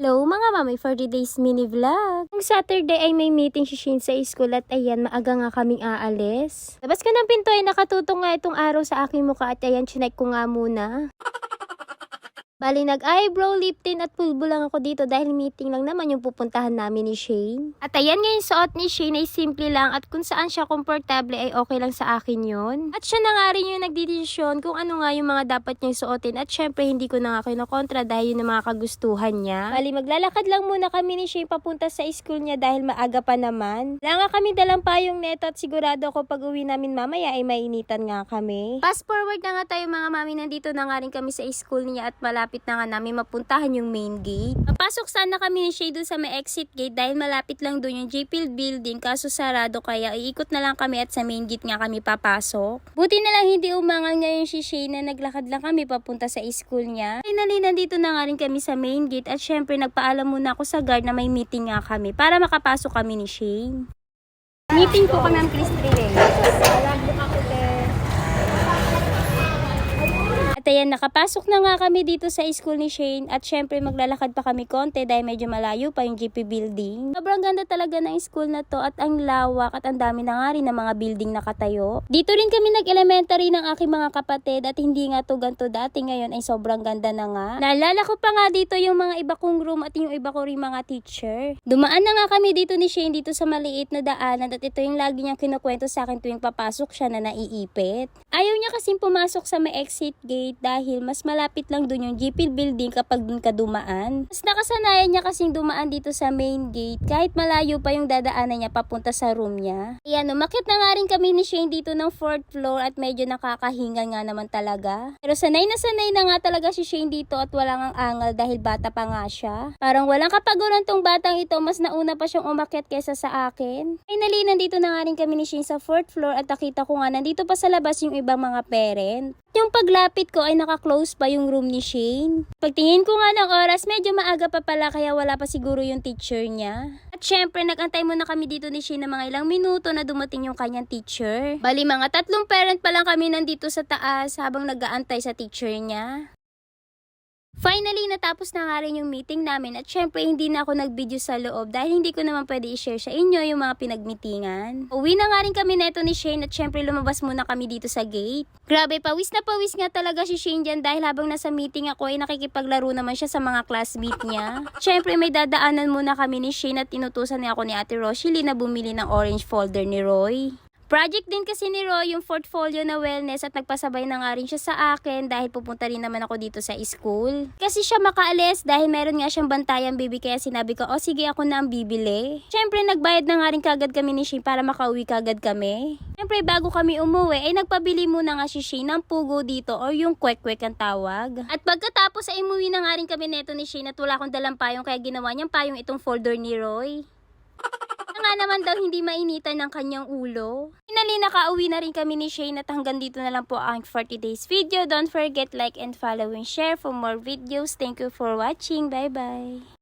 Hello mga mami, for today's mini vlog. Kung Saturday ay may meeting si Shane sa school at ayan, maaga nga kaming aalis. Labas ka ng pinto ay nakatutong nga itong araw sa aking mukha at ayan, chinek ko nga muna. Bali, nag-eyebrow, lip tint at pulbo lang ako dito dahil meeting lang naman yung pupuntahan namin ni Shane. At ayan nga yung suot ni Shane ay simple lang at kung saan siya komportable ay okay lang sa akin yun. At siya na nga rin yung nagdidesisyon kung ano nga yung mga dapat niyang suotin at syempre hindi ko na nga kinokontra dahil yun ang mga kagustuhan niya. Bali, maglalakad lang muna kami ni Shane papunta sa school niya dahil maaga pa naman. Wala nga kami dalang payong neto at sigurado ako pag uwi namin mamaya ay mainitan nga kami. Fast forward na nga tayo mga mami, nandito na nga rin kami sa school niya at malapit na nga namin mapuntahan yung main gate. Papasok sana kami ni Shay dun sa may exit gate dahil malapit lang dun yung JPL building kaso sarado kaya iikot na lang kami at sa main gate nga kami papasok. Buti na lang hindi umangal ngayon si Shay na naglakad lang kami papunta sa school niya. Finally nandito na nga rin kami sa main gate at syempre nagpaalam muna ako sa guard na may meeting nga kami para makapasok kami ni Shay. Meeting po kami ng Chris Trilling. At ayan, nakapasok na nga kami dito sa school ni Shane at syempre maglalakad pa kami konti dahil medyo malayo pa yung GP building. Sobrang ganda talaga ng school na to at ang lawak at ang dami na nga rin ng mga building nakatayo. Dito rin kami nag-elementary ng aking mga kapatid at hindi nga to ganito dati, ngayon ay sobrang ganda na nga. Naalala ko pa nga dito yung mga iba kong room at yung iba ko rin mga teacher. Dumaan na nga kami dito ni Shane dito sa maliit na daanan at ito yung lagi niyang kinukwento sa akin tuwing papasok siya na naiipit. Ayaw niya kasing pumasok sa may exit gate dahil mas malapit lang dun yung GP building kapag dun ka dumaan. Mas nakasanayan niya kasing dumaan dito sa main gate kahit malayo pa yung dadaanan niya papunta sa room niya. Ayan, umakyat na nga rin kami ni Shane dito ng 4th floor at medyo nakakahinga nga naman talaga. Pero sanay na nga talaga si Shane dito at walang ang angal dahil bata pa nga siya. Parang walang kapaguran tong batang ito, mas nauna pa siyang umakyat kaysa sa akin. Finally, nandito na nga rin kami ni Shane sa 4th floor at nakita ko nga nandito pa sa labas yung ibang mga parent. Yung paglapit ko ay naka-close pa yung room ni Shane. Pagtingin ko nga ng oras, medyo maaga pa pala kaya wala pa siguro yung teacher niya. At syempre, nag-antay muna kami dito ni Shane ng mga ilang minuto na dumating yung kanyang teacher. Bali, mga 3 parent pa lang kami nandito sa taas habang nag-aantay sa teacher niya. Finally, natapos na nga rin yung meeting namin at syempre hindi na ako nag-video sa loob dahil hindi ko naman pwede i-share sa inyo yung mga pinagmeetingan. Uwi na nga rin kami neto ni Shane at syempre lumabas muna kami dito sa gate. Grabe, pawis na pawis nga talaga si Shane dyan dahil habang nasa meeting ako ay nakikipaglaro naman siya sa mga classmate niya. Syempre may dadaanan muna kami ni Shane at inutusan niya ako ni Ate Rochelle na bumili ng orange folder ni Roy. Project din kasi ni Roy yung portfolio na wellness at nagpasabay na nga rin siya sa akin dahil pupunta rin naman ako dito sa school. Kasi siya makaalis dahil meron nga siyang bantayang baby kaya sinabi ko, sige ako na ang bibili. Siyempre nagbayad na nga rin kagad kami ni Shane para makauwi kagad kami. Siyempre bago kami umuwi ay nagpabili muna nga si Shane ng pugo dito o yung kwek-kwek ang tawag. At pagkatapos ay umuwi na nga rin kami neto ni Shane at wala akong dalang payong kaya ginawa niyang payong itong folder ni Roy. Nga naman daw hindi mainitan ng kanyang ulo. Finally, nakauwi na rin kami ni Shane at hanggang dito na lang po ang 40 days video. Don't forget like and follow and share for more videos. Thank you for watching. Bye bye.